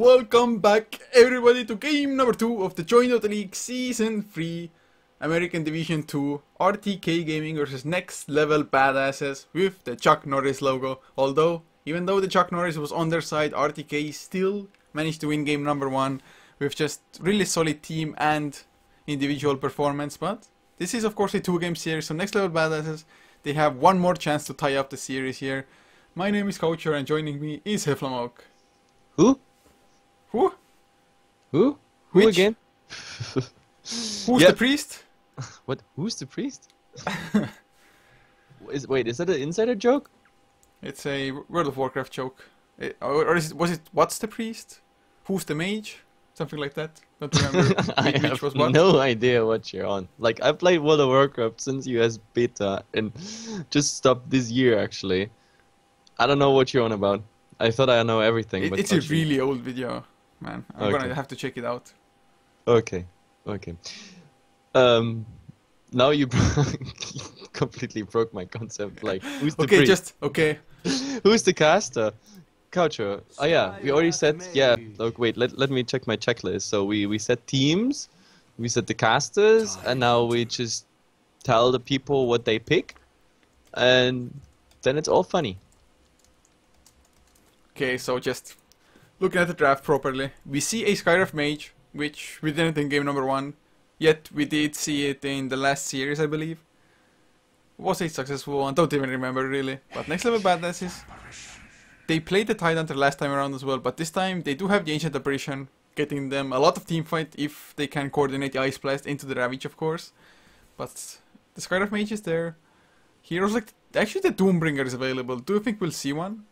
welcome back everybody to game number 2 of the Join Dota League Season 3 American Division 2 RTK Gaming versus Next Level Badasses with the Chuck Norris logo. Although, even though the Chuck Norris was on their side, RTK still managed to win game number 1 with just really solid team and individual performance. But this is of course a 2-game series, so Next Level Badasses, they have one more chance to tie up the series here. My name is Coucher and joining me is HeflaTV. Who? Who? Who? Who Which? again? Who's the priest? What? Who's the priest? Wait, is that an insider joke? It's a World of Warcraft joke. Or was it what's the priest? Who's the mage? Something like that. Don't remember I which have was what. no idea what you're on. Like, I played World of Warcraft since US beta and just stopped this year actually. I don't know what you're on about. I thought I know everything. But It's a really old video, man. I'm gonna have to check it out. Okay, okay. Now you completely broke my concept. Like, who's the priest? Okay. Who's the caster? Coucher. Oh yeah, we already said, yeah. Look, wait, let me check my checklist. So we said teams, we said the casters, and now we just tell the people what they pick, and then it's all funny. Okay, so just looking at the draft properly, we see a Skyref Mage, which we didn't in game number 1, yet we did see it in the last series, I believe. Was a successful one, don't even remember really. But Next Level Badasses, they played the Tidehunter last time around as well, but this time they do have the Ancient Apparition, getting them a lot of teamfight if they can coordinate the Ice Blast into the Ravage, of course. But the Skyref Mage is there. Heroes like, actually the Doombringer is available. Do you think we'll see one?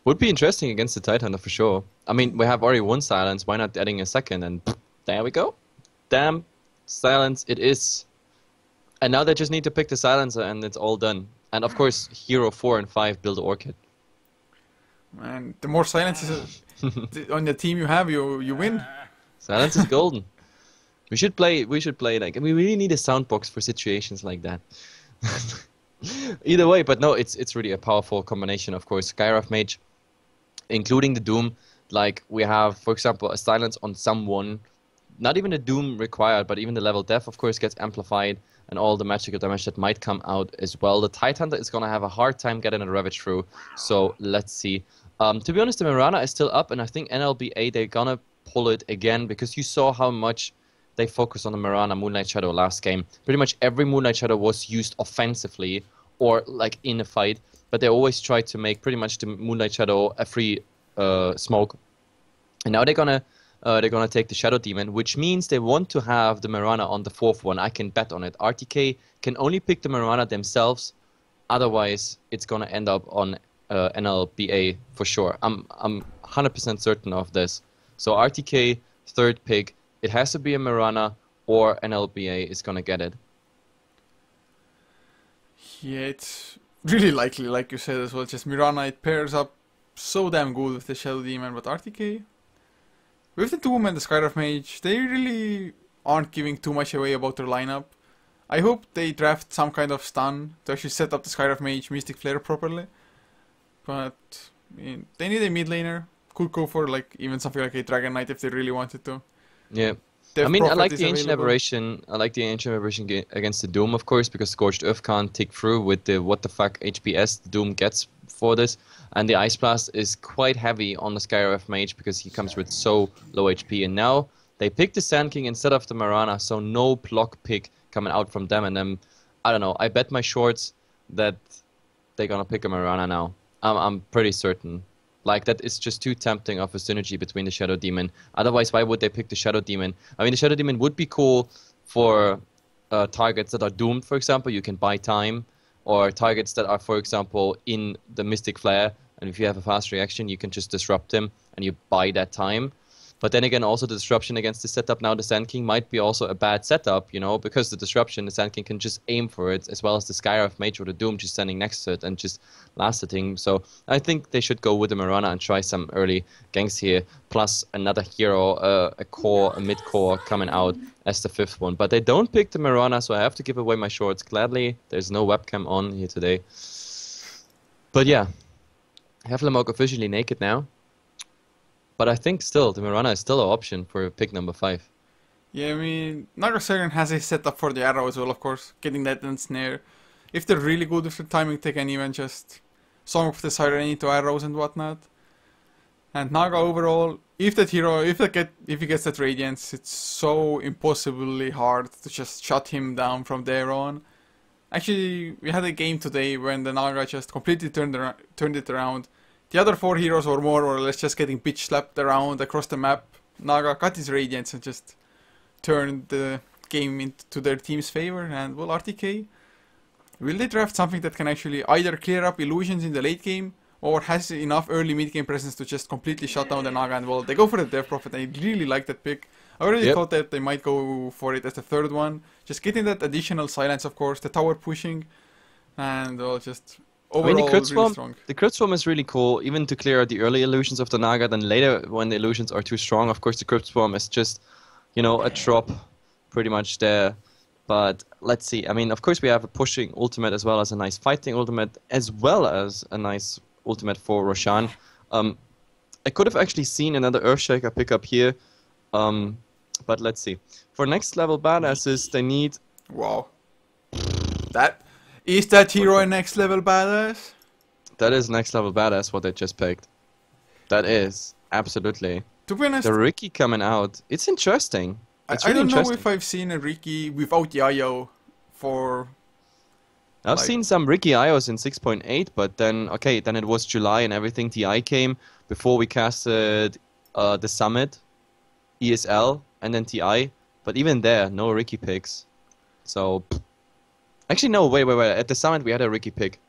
Would be interesting against the Tidehunter for sure. I mean, we have already one silence, why not adding a second? And there we go. Damn, silence it is. And now they just need to pick the silencer and it's all done. And of course, hero 4 and 5 build Orchid. Man, the more silences on the team you have, you win. Silence is golden. We should play like, we really need a sound box for situations like that. Either way, but no, it's really a powerful combination, of course. Skyref Mage, including the Doom, like we have, for example, a silence on someone, not even a Doom required, but even the level death, of course, gets amplified, and all the magical damage that might come out as well. The Tidehunter is gonna have a hard time getting a Ravage through, so let's see. To be honest, the Mirana is still up, and I think NLBA, they're gonna pull it again, because you saw how much they focused on the Mirana Moonlight Shadow last game. Pretty much every Moonlight Shadow was used offensively, or like in a fight, but they always tried to make pretty much the Moonlight Shadow a free smoke. And now they're gonna take the Shadow Demon, which means they want to have the Mirana on the 4th one. I can bet on it. RTK can only pick the Mirana themselves, otherwise it's gonna end up on NLBA for sure. I'm 100% certain of this. So RTK 3rd pick, it has to be a Mirana or NLBA is gonna get it. Yeah, it's really likely, like you said as well. Just Mirana, it pairs up so damn good with the Shadow Demon, but RTK, with the Doom and the Skyref Mage, they really aren't giving too much away about their lineup. I hope they draft some kind of stun to actually set up the Skyref Mage Mystic Flare properly. But I mean, they need a mid laner. Could go for like even something like a Dragon Knight if they really wanted to. Yeah. Death I mean, I Prophet like is the Ancient available. Aberration. I like the Ancient Aberration against the Doom, of course, because Scorched Earth can't tick through with the what the fuck HPS the Doom gets for this. And the Ice Blast is quite heavy on the Skyref Mage because he comes with so low HP. And now they pick the Sand King instead of the Mirana, so no block pick coming out from them. And then, I don't know, I bet my shorts that they're gonna pick a Mirana now. I'm pretty certain. Like, that is just too tempting of a synergy between the Shadow Demon. Otherwise, why would they pick the Shadow Demon? I mean, the Shadow Demon would be cool for targets that are doomed, for example. You can buy time. Or targets that are, for example, in the Mystic Flare. And if you have a fast reaction, you can just disrupt him and you buy that time. But then again, also the disruption against the setup now, the Sand King might be also a bad setup, you know, because the disruption, the Sand King can just aim for it, as well as the Skyref Mage or the Doom just standing next to it and just last hitting. So I think they should go with the Mirana and try some early ganks here, plus another hero, a core, a mid-core coming out as the 5th one. But they don't pick the Mirana, so I have to give away my shorts gladly. There's no webcam on here today. But yeah, HeflaTV officially naked now. But I think still, the Mirana is still an option for pick number 5. Yeah, I mean, Naga Siren has a setup for the arrow as well, of course, getting that and snare. If they're really good with the timing, they can even just Song of the Siren into arrows and whatnot. And Naga overall, if that hero, if he gets that Radiance, it's so impossibly hard to just shut him down from there on. Actually, we had a game today when the Naga just completely turned it around. The other 4 heroes were more or less just getting bitch slapped around across the map. Naga got his Radiance and just turned the game into their team's favor. And well, RTK, will they draft something that can actually either clear up illusions in the late game, or has enough early mid-game presence to just completely shut down the Naga? And well, they go for the Death Prophet. I really like that pick. I already thought that they might go for it as the third one. Just getting that additional silence, of course, the tower pushing, and well, just overall really strong. The crit swarm is really cool, even to clear out the early illusions of the Naga. Then later, when the illusions are too strong, of course, the crit swarm is just, you know, a drop pretty much there. But let's see. I mean, of course, we have a pushing ultimate as well as a nice fighting ultimate, as well as a nice ultimate for Roshan. I could have actually seen another Earthshaker pick up here, but let's see. For next level badasses, they need... Wow. Is that hero a next level badass? That is next level badass, what they just picked. That is, absolutely. To be honest... The Riki coming out, it's interesting. I don't know if I've seen a Riki without the IO for... I've seen some Riki IOs in 6.8, but then, okay, then it was July and everything. TI came before we casted the Summit, ESL, and then TI. But even there, no Riki picks. So, actually, no, wait. At the Summit, we had a Riki pick.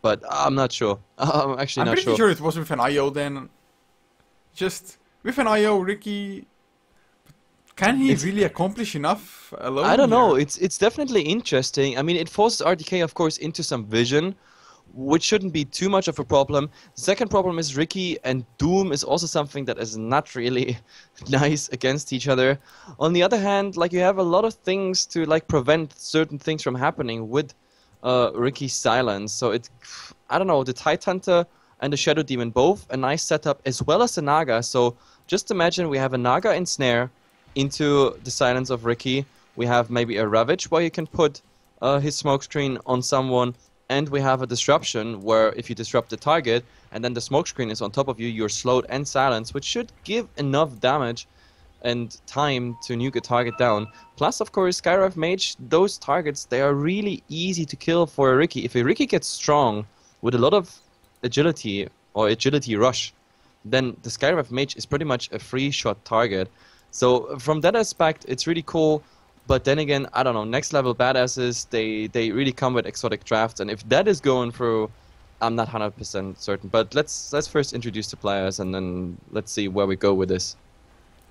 But I'm not sure. I'm actually not sure. I'm pretty sure it was with an IO then. Just with an IO, Riki... Can he really accomplish enough alone? I don't know. It's definitely interesting. I mean, it forces RTK, of course, into some vision, which shouldn't be too much of a problem. The second problem is Riki and Doom is also something that is not really nice against each other. On the other hand, like, you have a lot of things to like prevent certain things from happening with Riki's silence. So I don't know, the Tidehunter and the Shadow Demon, both a nice setup, as well as the Naga. So just imagine we have a Naga and Snare into the silence of Riki. We have maybe a Ravage where you can put his smokescreen on someone, and we have a disruption where if you disrupt the target and then the smokescreen is on top of you, you're slowed and silenced, which should give enough damage and time to nuke a target down. Plus, of course, Skyrive Mage, those targets, they are really easy to kill for a Riki. If a Riki gets strong with a lot of agility or agility rush, then the Skyrive Mage is pretty much a free shot target. So from that aspect, it's really cool. But then again, I don't know, next level badasses, they really come with exotic drafts. And if that is going through, I'm not 100% certain. But let's first introduce the players and then let's see where we go with this.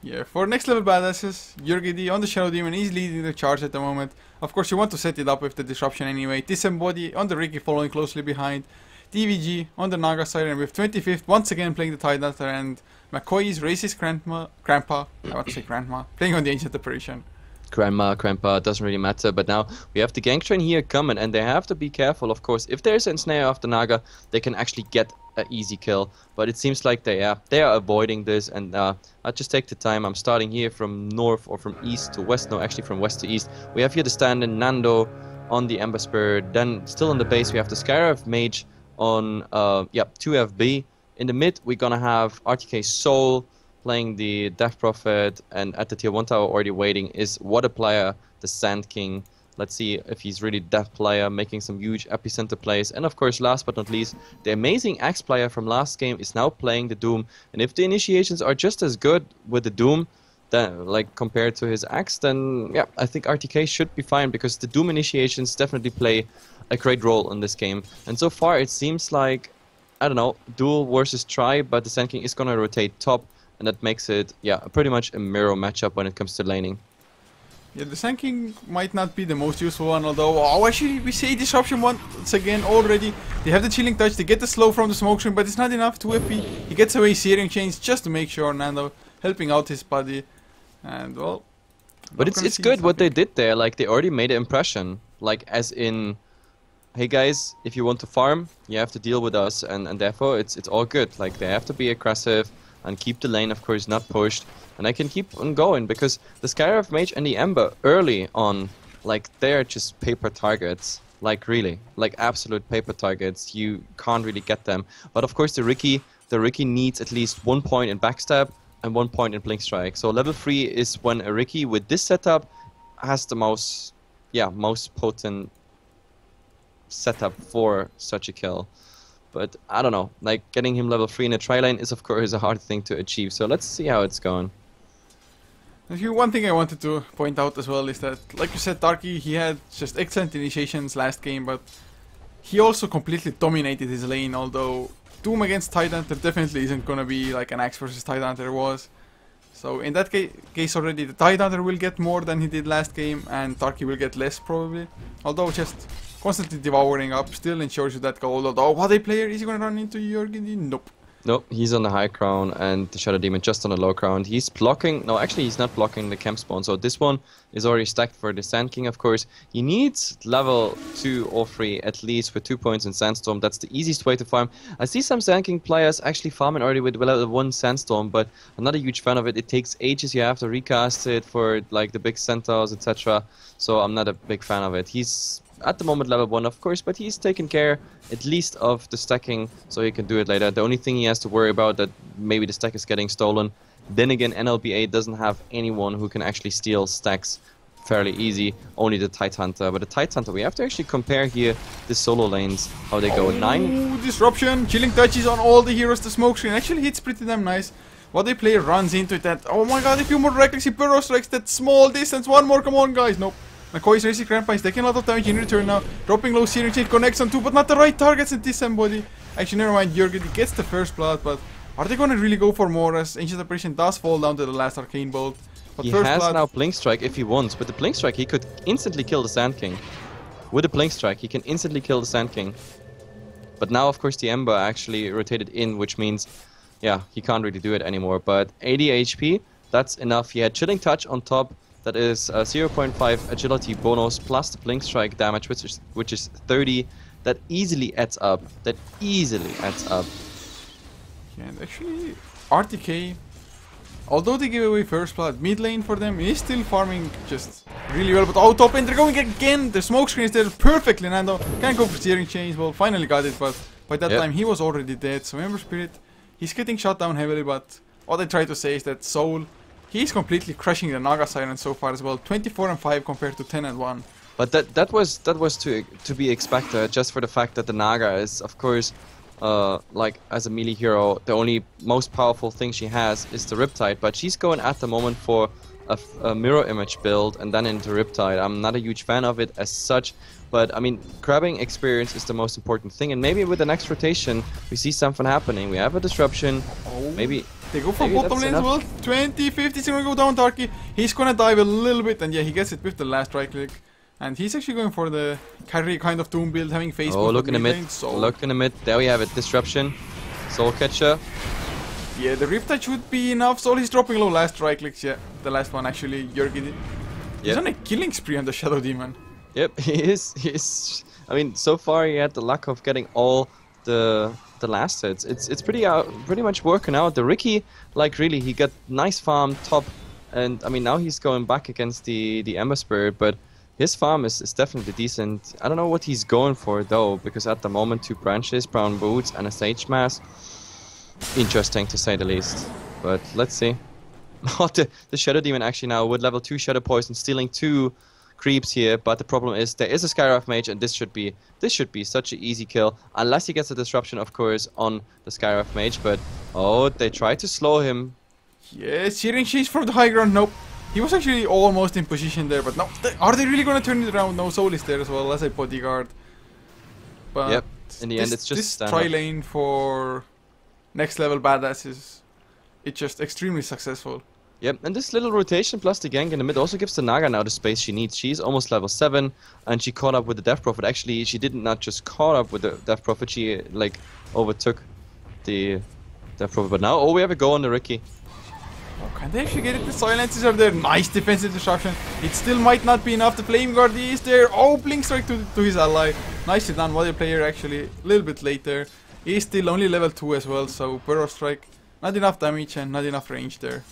Yeah, for next level badasses, Jurgidi on the Shadow Demon is leading the charge at the moment. Of course, you want to set it up with the disruption anyway. Disembody on the Riki following closely behind. DVG on the Naga side, and with 25th once again playing the Tidehunter, and McCoy's racist grandpa, I want to say grandma, playing on the Ancient Apparition. Grandpa, doesn't really matter, but now we have the Gang Train here coming, and they have to be careful, of course. If there's a Ensnare of the Naga, they can actually get an easy kill, but it seems like they are avoiding this, and I'll just take the time. I'm starting here from north or from east to west, no, actually from west to east. We have here the stand-in Nando on the Ember Spirit, then still on the base we have the Skyrive Mage on 2FB. In the mid, we're gonna have RTK Soul playing the Death Prophet, and at the tier 1 tower already waiting is What a Player, the Sand King. Let's see if he's really that player, making some huge epicenter plays. And of course, last but not least, the amazing Axe player from last game is now playing the Doom. And if the initiations are just as good with the Doom, then, like, compared to his Axe, then yeah, I think RTK should be fine, because the Doom initiations definitely play a great role in this game. And so far it seems like, I don't know, duel versus try, but the Sand King is gonna rotate top, and that makes it, yeah, pretty much a mirror matchup when it comes to laning. Yeah, the Sand King might not be the most useful one, although, actually we see disruption once again already. They have the Chilling Touch, they get the slow from the smokescreen, but it's not enough. 2FP, he gets away Searing Chains just to make sure Nando helping out his buddy. And well, but it's good what they did there. Like, they already made an impression, like, as in, hey guys, if you want to farm, you have to deal with us, and therefore it's all good. Like, they have to be aggressive, and keep the lane, of course, not pushed. And I can keep on going because the Skyraf Mage and the Ember early on, like, they're just paper targets. Like, really, like absolute paper targets. You can't really get them. But of course, the Riki needs at least 1 point in backstab and 1 point in blink strike. So level 3 is when a Riki with this setup has the most potent setup for such a kill. But I don't know, like getting him level 3 in a tri lane is of course a hard thing to achieve. So let's see how it's going. Actually, one thing I wanted to point out as well is that, like you said, Darky, he had just excellent initiations last game, but he also completely dominated his lane, although Doom against Tidehunter definitely isn't gonna be like an Axe versus Tidehunter was. So in that case already, the Tidehunter will get more than he did last game, and Darky will get less probably. Although just constantly devouring up still ensures you that gold. Although, what a player, is he gonna run into Jörgen? Nope. Nope, he's on the high ground and the Shadow Demon just on the low ground. He's blocking, no actually he's not blocking the camp spawn, so this one is already stacked for the Sand King of course. He needs level 2 or 3 at least with 2 points in Sandstorm, that's the easiest way to farm. I see some Sand King players actually farming already with level 1 Sandstorm, but I'm not a huge fan of it. It takes ages, you have to recast it for like the big centaurs etc. So I'm not a big fan of it. He's at the moment level 1 of course, but he's taken care at least of the stacking so he can do it later. The only thing he has to worry about that maybe the stack is getting stolen. Then again, NLBA doesn't have anyone who can actually steal stacks fairly easy, only the Tidehunter. But the Tidehunter, we have to actually compare here the solo lanes, how they go. 9 disruption, chilling touches on all the heroes, the smoke screen actually hits pretty damn nice. What they play runs into it, that, oh my god, a few more reckless, he burrow strikes that small distance, one more, come on guys, nope. McCoy's racing Grandpa is taking a lot of damage in return now. Dropping low Searing Chain connects on 2, but not the right targets in this embody. Actually, never mind, Jörgen gets the first blood, but are they gonna really go for more as Ancient Apparition does fall down to the last Arcane Bolt? But he first has blood, now Blink Strike if he wants. With the Blink Strike, he could instantly kill the Sand King. With the Blink Strike, he can instantly kill the Sand King. But now, of course, the Ember actually rotated in, which means, yeah, he can't really do it anymore. But 80 HP, that's enough. He had Chilling Touch on top. That is 0.5 agility bonus plus the blink strike damage, which is 30. That easily adds up. Yeah, and actually, RTK, although they give away first blood, mid lane for them is still farming just really well. But out top and they're going again. The smoke screen is there perfectly. Nando can't go for Searing Chains. Well, finally got it, but by that time he was already dead. So Ember Spirit, he's getting shot down heavily. But what I try to say is that Soul, he's completely crushing the Naga Siren so far as well. 24 and 5 compared to 10 and 1. But that was to be expected, just for the fact that the Naga is, of course, like as a melee hero, the only most powerful thing she has is the Riptide. But she's going at the moment for a mirror image build and then into Riptide. I'm not a huge fan of it as such, but I mean, grabbing experience is the most important thing. And maybe with the next rotation, we see something happening. We have a disruption. Maybe. They go for bottom lane as well. 20, 50, he's gonna go down Darky. He's gonna dive a little bit, and yeah, he gets it with the last right click. And he's actually going for the carry kind of Doom build, having face. Oh, look in the mid. Look in the mid. There we have it. Disruption. Soul Catcher. Yeah, the Riptide should be enough. Soul, he's dropping low last right clicks. Yeah, the last one actually, Jörgen. He's on a killing spree on the Shadow Demon. Yep, he is. I mean, so far he had the luck of getting all the last hits. It's pretty much working out. The Riki, like really, he got nice farm top, and I mean now he's going back against the Ember Spirit, but his farm is definitely decent. I don't know what he's going for though, because at the moment 2 branches, brown boots, and a sage mask. Interesting to say the least. But let's see. The Shadow Demon actually now with level 2 Shadow Poison stealing 2 creeps here, but the problem is there is a Skyraf Mage, and this should be such an easy kill, unless he gets a disruption, of course, on the Skyraf Mage. But oh, they try to slow him. Yeah, Searing Chains from the high ground. Nope, he was actually almost in position there, but no. Are they really gonna turn it around? No, Soul is there as well as a bodyguard. But yep, in the end, it's just this tri lane for next level badasses. It's just extremely successful. Yep, and this little rotation plus the gank in the mid also gives the Naga now the space she needs. She's almost level 7, and she caught up with the Death Prophet. Actually, she did not just caught up with the Death Prophet, she like overtook the Death Prophet. But now, oh, we have a go on the Riki. Oh, can they actually get it? The silences are there. Nice defensive disruption. It still might not be enough. The Flame Guard is there. Oh, Blink Strike to his ally. Nicely done. What a player actually. A little bit later. He's still only level 2 as well, so Burrow Strike Not enough damage and not enough range there.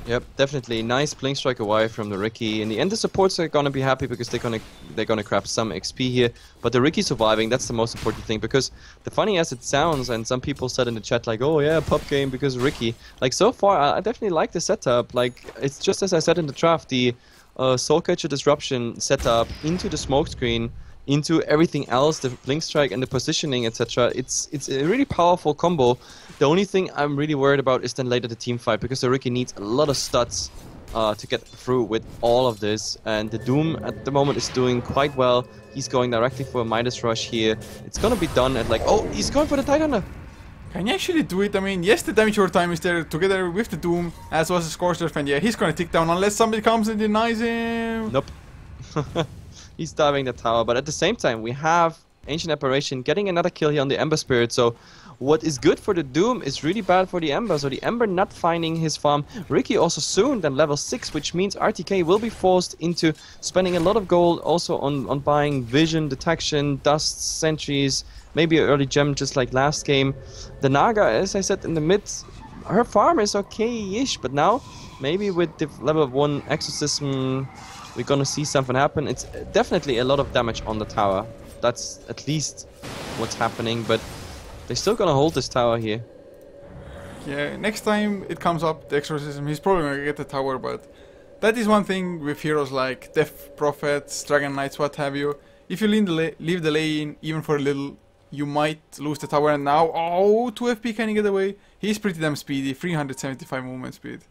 Yep, definitely nice blink strike away from the Riki. In the end, the supports are gonna be happy because they're gonna grab some XP here. But the Riki surviving, that's the most important thing, because the funny as it sounds, and some people said in the chat like, oh yeah, pub game because Riki. Like so far, I definitely like the setup. Like it's just as I said in the draft, the Soulcatcher Disruption setup into the smokescreen, into everything else, the blink strike and the positioning, etc. It's a really powerful combo. The only thing I'm really worried about is then later the team fight, because the Riki needs a lot of studs to get through with all of this, and the Doom at the moment is doing quite well. He's going directly for a Midas Rush here. It's gonna be done at like, oh, he's going for the Titanhunter. Can you actually do it? I mean, yes, the damage over time is there together with the Doom, as was the Scorched Earth, and yeah, he's gonna tick down unless somebody comes and denies him. Nope. He's diving the tower, but at the same time, we have Ancient Apparition getting another kill here on the Ember Spirit, so what is good for the Doom is really bad for the Ember, so the Ember not finding his farm. Riki also soon then level 6, which means RTK will be forced into spending a lot of gold also on buying vision, detection, dust, sentries, maybe an early gem just like last game. The Naga, as I said in the mid, her farm is okay-ish, but now maybe with the level 1 Exorcism we're gonna see something happen. It's definitely a lot of damage on the tower. That's at least what's happening, but they're still gonna hold this tower here. Yeah, next time it comes up, the Exorcism, he's probably gonna get the tower, but that is one thing with heroes like Death Prophets, Dragon Knights, what have you. If you leave the lane even for a little, you might lose the tower, and now, oh, 2 FP can he get away? He's pretty damn speedy, 375 movement speed.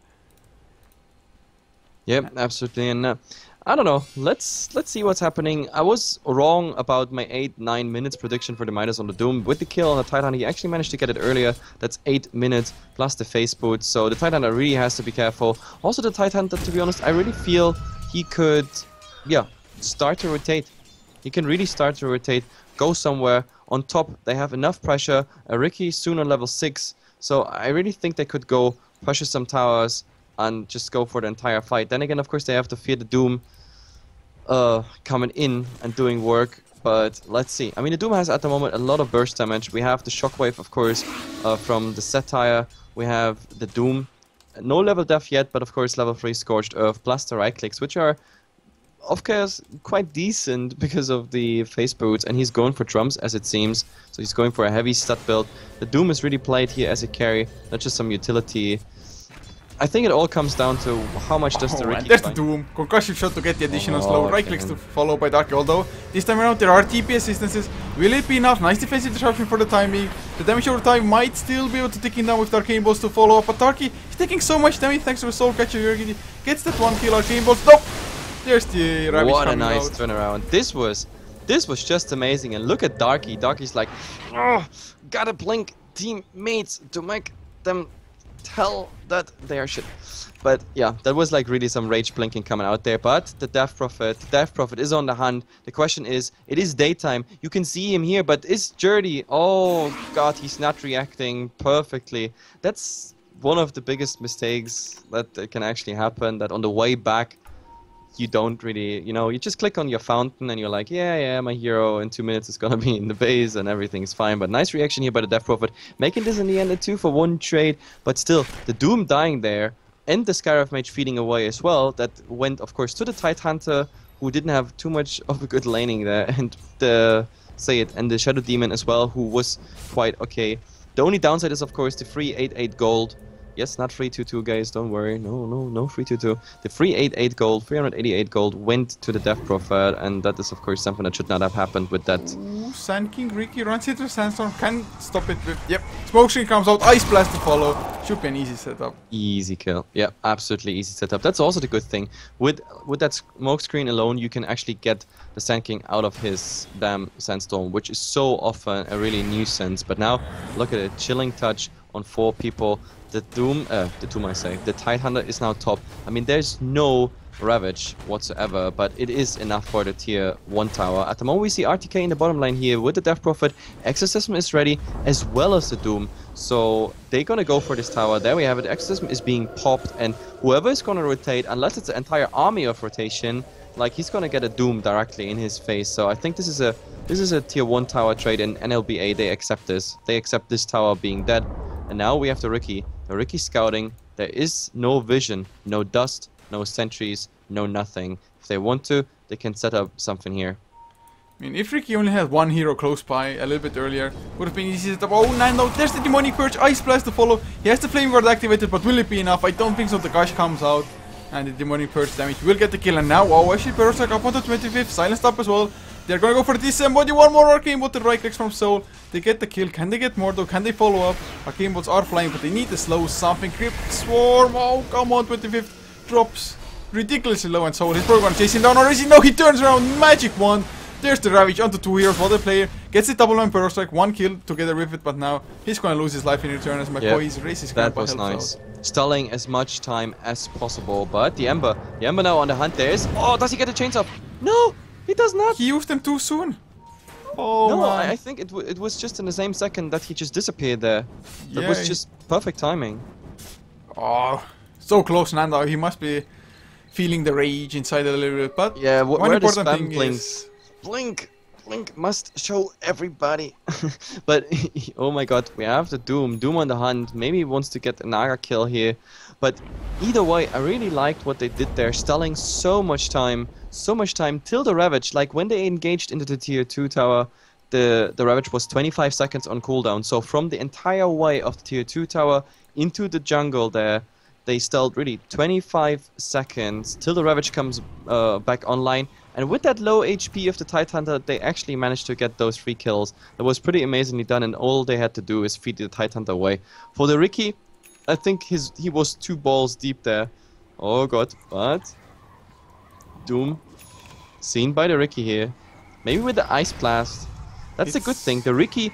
Yep, absolutely, and I don't know, let's see what's happening. I was wrong about my 8-9 minutes prediction for the Midas on the Doom. With the kill on the Titanhunter, he actually managed to get it earlier. That's 8 minutes plus the face boot, so the Titanhunter really has to be careful. Also the Titanhunter, to be honest, I really feel he could, yeah, start to rotate. He can really start to rotate, go somewhere. On top, they have enough pressure. Riki soon on level 6, so I really think they could go pressure some towers and just go for the entire fight. Then again, of course, they have to fear the Doom coming in and doing work, but let's see. I mean, the Doom has at the moment a lot of burst damage. We have the Shockwave, of course, from the Satire. We have the Doom. No level death yet, but of course level 3 Scorched Earth, plus the right clicks, which are, of course, quite decent because of the face boots, and he's going for drums, as it seems. So he's going for a heavy stud build. The Doom is really played here as a carry, not just some utility. I think it all comes down to how much does the Riki there's the Doom. Concussive shot to get the additional slow. Right clicks to follow by Darky. Although, this time around there are TP assistances. Will it be enough? Nice defensive disruption for the time being. The damage over time might still be able to tick him down with Arcane Balls to follow up. But Darky is taking so much damage thanks to the Soul Catcher. Yurgi gets that one kill. Arcane Balls. Nope! There's the Ravage. What a nice out. turnaround. This was just amazing. And look at Darky. Darky's like, oh, gotta blink teammates to make them tell that they are shit. But yeah, that was like really some rage blinking coming out there. But the Death Prophet is on the hunt. The question is, it is daytime. You can see him here, but is Jerdy? Oh god, he's not reacting perfectly. That's one of the biggest mistakes that can actually happen. That on the way back, you don't really, you know, you just click on your fountain and you're like, yeah, my hero in 2 minutes is gonna be in the base and everything's fine. But nice reaction here by the Death Prophet, making this in the end a 2-for-1 trade. But still, the Doom dying there and the Skyrive Mage feeding away as well. That went, of course, to the Tidehunter, who didn't have too much of a good laning there, and the and the Shadow Demon as well, who was quite okay. The only downside is, of course, the free 8-8 gold. Yes, not free 2-2, guys, don't worry. No free 2-2. The free 8-8 gold, 388 gold went to the Death Prophet, and that is, of course, something that should not have happened with that. Ooh, Sand King Riki runs into Sandstorm, can stop it with, yep. Smokescreen comes out, Ice Blast to follow. Should be an easy setup. Easy kill. Yeah, absolutely easy setup. That's also the good thing. With that smokescreen alone, you can actually get the Sand King out of his damn Sandstorm, which is so often a really nuisance. But now, look at it, Chilling Touch on 4 people. The Doom I say, the Tidehunter is now top. I mean, there's no Ravage whatsoever, but it is enough for the tier 1 tower. At the moment we see RTK in the bottom lane here with the Death Prophet. Exorcism is ready, as well as the Doom. So they're gonna go for this tower. There we have it, Exorcism is being popped, and whoever is gonna rotate, unless it's an entire army of rotation, like he's gonna get a Doom directly in his face. So I think this is a tier 1 tower trade in NLBA. They accept this. They accept this tower being dead. And now we have the Riki. The Riki scouting. There is no vision, no dust, no sentries, no nothing. If they want to, they can set up something here. I mean, if Riki only had one hero close by a little bit earlier, would have been easy to set up. Oh, Nando, there's the Demonic Purge, Ice Blast to follow. He has the Flame Guard activated, but will it be enough? I don't think so. The Gush comes out, and the Demonic Purge damage will get the kill. And now, oh, actually, Berserk up on the 25th, silenced up as well. They're gonna go for this body. One more Arcane Bot, the right clicks from Soul. They get the kill. Can they get more though? Can they follow up? Arcane Bots are flying, but they need to slow something. Crypt Swarm, oh, come on, 25th drops ridiculously low, and Soul is probably gonna chase him down. Or is he? No, he turns around, magic wand. There's the Ravage onto 2 heroes while the player gets the double man Strike, 1 kill together with it, but now he's gonna lose his life in return as McCoy's races. That was nice. Stalling as much time as possible, but the Ember now on the hunt. There is. Oh, does he get a chainsaw? No, he does not. He used them too soon. Oh, no, man. I think it was just in the same second that he just disappeared there. That Yeah, was just perfect timing. Oh, so close, Nando. He must be feeling the rage inside a little bit, but yeah, one where the important spam thing blinks. is... Blink must show everybody. But oh my god, we have the Doom on the hunt. Maybe he wants to get a Naga kill here, but either way, I really liked what they did there, stalling so much time till the Ravage. Like when they engaged into the tier 2 tower, the Ravage was 25 seconds on cooldown. So from the entire way of the tier 2 tower into the jungle there, they stalled really 25 seconds till the Ravage comes back online. And with that low HP of the Tidehunter, they actually managed to get those 3 kills. That was pretty amazingly done, and all they had to do is feed the Tidehunter away. For the Riki, I think he was 2 balls deep there. Oh god, but Doom seen by the Riki here. Maybe with the Ice Blast. That's a good thing. The Riki,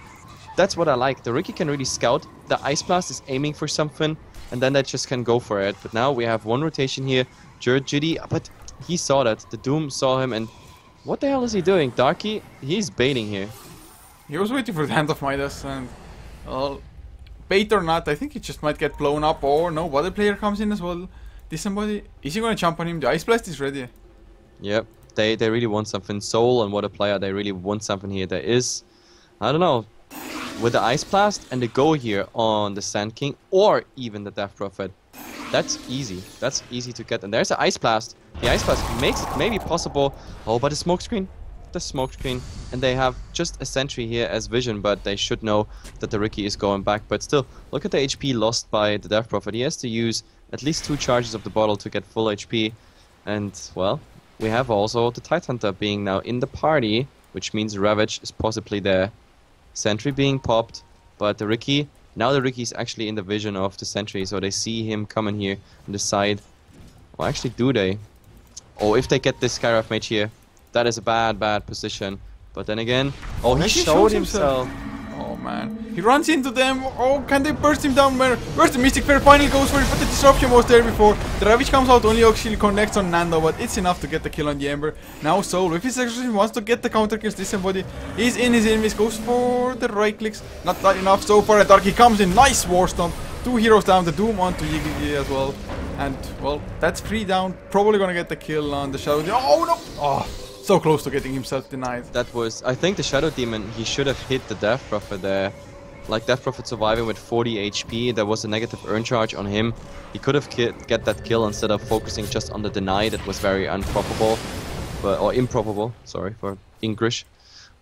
that's what I like. The Riki can really scout. The Ice Blast is aiming for something, and then they just can go for it. But now we have 1 rotation here. Jitty, but he saw that. The Doom saw him, and what the hell is he doing? Darky, he's baiting here. He was waiting for the Hand of Midas, and well, bait or not, I think he just might get blown up. Or no, other player comes in as well. This somebody, is he gonna jump on him? The Ice Blast is ready. Yep, they really want something. Soul and what a player, they really want something here. There is, I don't know, with the Ice Blast and the go here on the Sand King or even the Death Prophet. That's easy. That's easy to get. And there's the Ice Blast. The Ice Blast makes it maybe possible. Oh, but the smoke screen. The smoke screen. And they have just a sentry here as vision, but they should know that the Riki is going back. But still, look at the HP lost by the Death Prophet. He has to use at least 2 charges of the bottle to get full HP. And, well, we have also the Tidehunter being now in the party, which means Ravage is possibly there. Sentry being popped, but the Riki... Now the Riki is actually in the vision of the sentry, so they see him coming here on the side. Well, actually, do they? Oh, if they get this Skywrath Mage here, that is a bad position. But then again, oh, he showed himself. Oh man, he runs into them. Oh, can they burst him down? Where's the Mystic Fair? Finally goes for it, but the disruption was there before. The Ravage comes out, only actually connects on Nando, but it's enough to get the kill on the Ember. Now Soul, with his exorcism, wants to get the counter kills. This somebody is in his enemies, goes for the right clicks. Not that enough so far. Darky comes in, nice War Stomp. 2 heroes down, the Doom onto Yiggy as well. And well, that's 3 down. Probably gonna get the kill on the Shadow. Oh no! Oh. So close to getting himself denied. That was, I think the Shadow Demon, he should have hit the Death Prophet there. Like Death Prophet surviving with 40 HP, there was a negative earn charge on him. He could have get that kill instead of focusing just on the deny. That was very improbable, or improbable, sorry for English.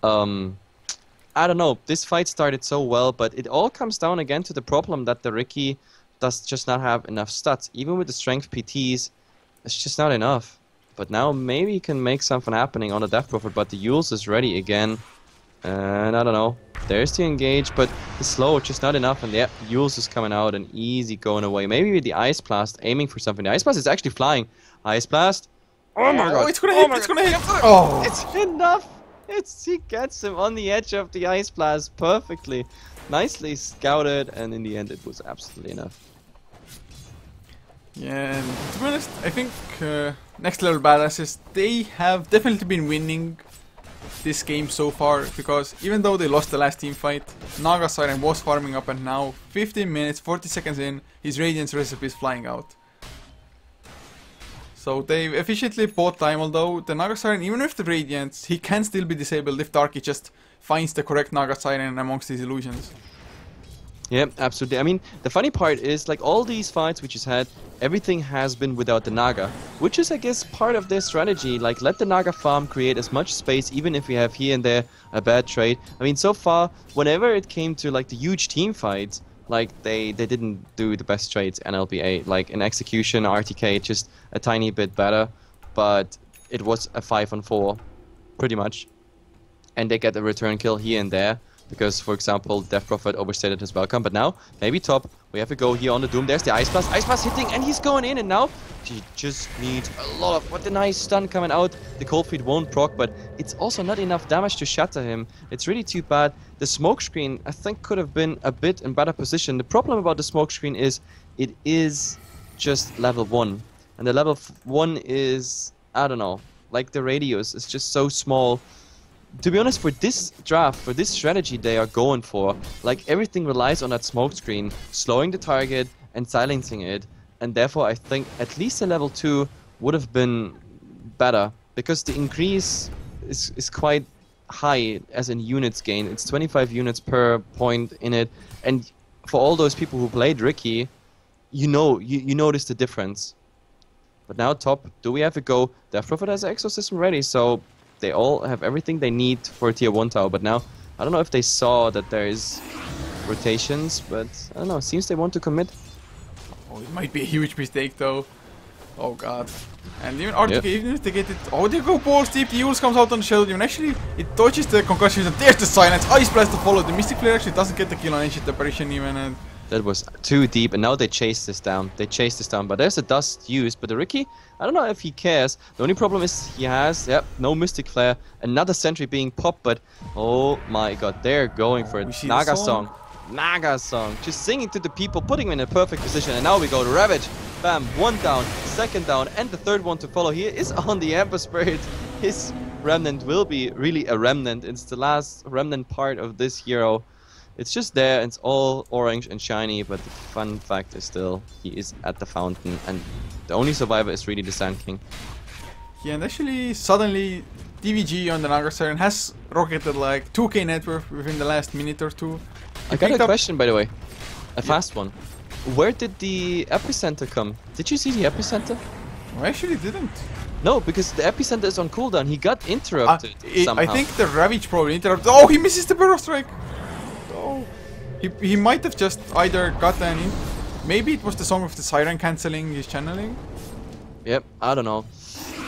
I don't know, this fight started so well, but it all comes down again to the problem that the Riki does just not have enough stats. Even with the strength PTs, it's just not enough. But now maybe he can make something happening on the Death Prophet, but the Yules is ready again. And I don't know. There's the engage, but the slow just not enough. And yeah, Yules is coming out and easy going away. Maybe with the Ice Blast aiming for something. The Ice Blast is actually flying. Ice Blast. Oh my god. It's gonna hit, it's gonna hit. Oh. It's enough. He gets him on the edge of the Ice Blast perfectly. Nicely scouted, and in the end it was absolutely enough. Yeah, and to be honest, I think Next Level Badasses, they have definitely been winning this game so far, because even though they lost the last team fight, Naga Siren was farming up, and now 15 minutes, 40 seconds in, his Radiance recipe is flying out. So they efficiently bought time, although the Naga Siren, even with the Radiance, he can still be disabled if Darky just finds the correct Naga Siren amongst his illusions. Yeah, absolutely. I mean, the funny part is, like, all these fights we just had, everything has been without the Naga, which is, I guess, part of their strategy. Like, let the Naga farm create as much space, even if we have here and there a bad trade. I mean, so far, whenever it came to, like, the huge team fights, like, they didn't do the best trades, NLBA. Like, in execution, RTK, just a tiny bit better, but it was a 5-on-4, pretty much. And they get a return kill here and there. Because, for example, Death Prophet overstated his welcome. But now, maybe top. We have to go here on the Doom. There's the Ice Blast. Ice Blast hitting, and he's going in. And now, he just needs a lot of... What a nice stun coming out. The Cold Feet won't proc, but it's also not enough damage to shatter him. It's really too bad. The smoke screen, I think, could have been a bit in better position. The problem about the smoke screen is it is just level 1. And the level 1 is... I don't know. Like, the radius is just so small. To be honest, for this draft, for this strategy they are going for, like, everything relies on that smoke screen, slowing the target and silencing it, and therefore I think at least a level 2 would have been better, because the increase is quite high as in units gain. It's 25 units per point in it, and for all those people who played Ricky, you notice the difference. But now top, do we have to go? Death Prophet has an exosystem ready, so they all have everything they need for tier 1 tower, but now, I don't know if they saw that there is rotations, but I don't know, it seems they want to commit. Oh, it might be a huge mistake though. Oh god. And even RTK, even if they get it... Oh, they go balls deep, the Eul's comes out on the Shadow Demon. Actually, it dodges the concussion, and there's the silence. Ice Blast to follow. The Mystic Flare actually doesn't get the kill on Ancient Apparition even, and... That was too deep, and now they chase this down. They chase this down, but there's a dust used. But the Ricky, I don't know if he cares. The only problem is he has, no Mystic Flare. Another sentry being popped, but oh my god, they're going for it. Naga song. Naga song. Just singing to the people, putting them in a perfect position. And now we go to Ravage. Bam, 1 down, 2nd down, and the 3rd one to follow here is on the Ember Spirit. His remnant will be really a remnant. It's the last remnant part of this hero. It's just there, it's all orange and shiny, but the fun fact is still, he is at the fountain, and the only survivor is really the Sand King. Yeah, and actually, suddenly, DVG on the Naga Siren has rocketed like 2k net worth within the last minute or two. I got a question, by the way. A fast one. Where did the epicenter come? Did you see the epicenter? I actually didn't. No, because the epicenter is on cooldown. He got interrupted somehow. I think the Ravage probably interrupted. Oh, he misses the Burrow Strike! Oh, he might have just either gotten in. Maybe it was the Song of the Siren cancelling his channeling. Yep, I don't know.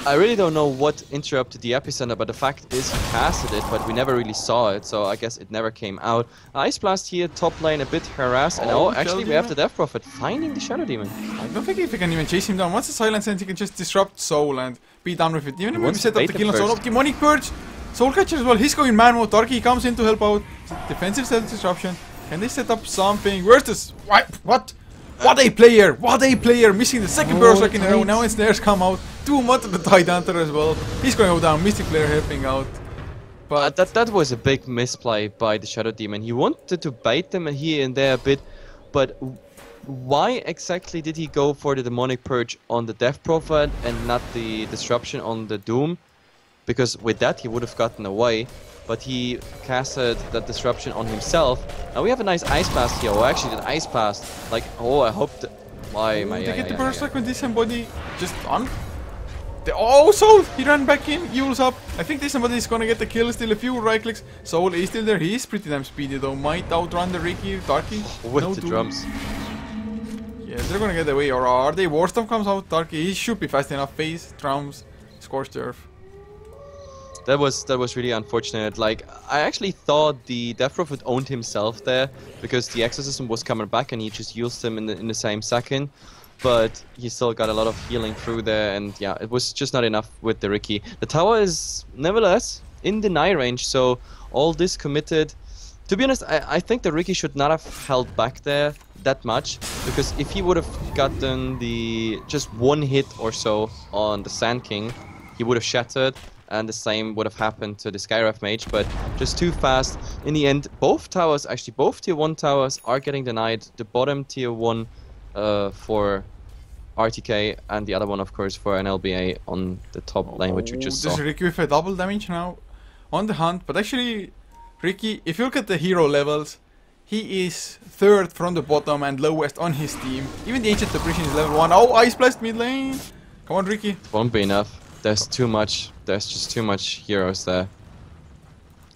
I really don't know what interrupted the epicenter, but the fact is he casted it, but we never really saw it, so I guess it never came out. Ice Blast here, top lane a bit harassed, and actually we have the Death Prophet finding the Shadow Demon. I don't think if he can even chase him down. Once the silence ends, he can just disrupt Soul and be done with it. Even if we set up the kill on Soul, Demonic Purge, Soul Catcher as well, he's going man mode, Darky comes in to help out. Defensive self-disruption. Can they set up something? Where's this? What? What a player! What a player! Missing the 2nd burst strike in a row. Now ensnares come out. 2 months of the Tide Hunter as well. He's going to go down. Mystic Player helping out. But that was a big misplay by the Shadow Demon. He wanted to bait them here and there a bit, but why exactly did he go for the Demonic Purge on the Death Prophet and not the Disruption on the Doom? Because with that he would have gotten away, but he casted that Disruption on himself. Now we have a nice Ice Blast here, or actually an Ice Blast. Like, oh, I hope that... Why am I... They get the burst strike with Disembody just on. Oh, Soul! He ran back in, Eul's up. I think Disembody is gonna get the kill, still a few right clicks. Soul is still there, he is pretty damn speedy though. Might outrun the Ricky, Darky. With no the drums. Yeah, they're gonna get away, or are they? Warstorm comes out, Darky, he should be fast enough. Phase, drums, Scorched Earth. That was really unfortunate. Like, I actually thought the Death Prophet owned himself there, because the Exorcism was coming back and he just used him in the same second. But he still got a lot of healing through there, and yeah, it was just not enough with the Ricky. The tower is, nevertheless, in deny range, so all this committed. To be honest, I think the Ricky should not have held back there that much, because if he would have gotten just 1 hit or so on the Sand King, he would have shattered. And the same would have happened to the Skyref Mage, but just too fast. In the end, both towers, actually both tier 1 towers are getting denied. The bottom tier 1 for RTK, and the other one of course for NLBA on the top lane, which you just saw. There's Ricky with a double damage now on the hunt, but actually Ricky, if you look at the hero levels, He is third from the bottom and lowest on his team. Even the Ancient Depression is level 1. Oh, Ice Blast mid lane. Come on, Ricky. Won't be enough. There's too much. There's just too much heroes there.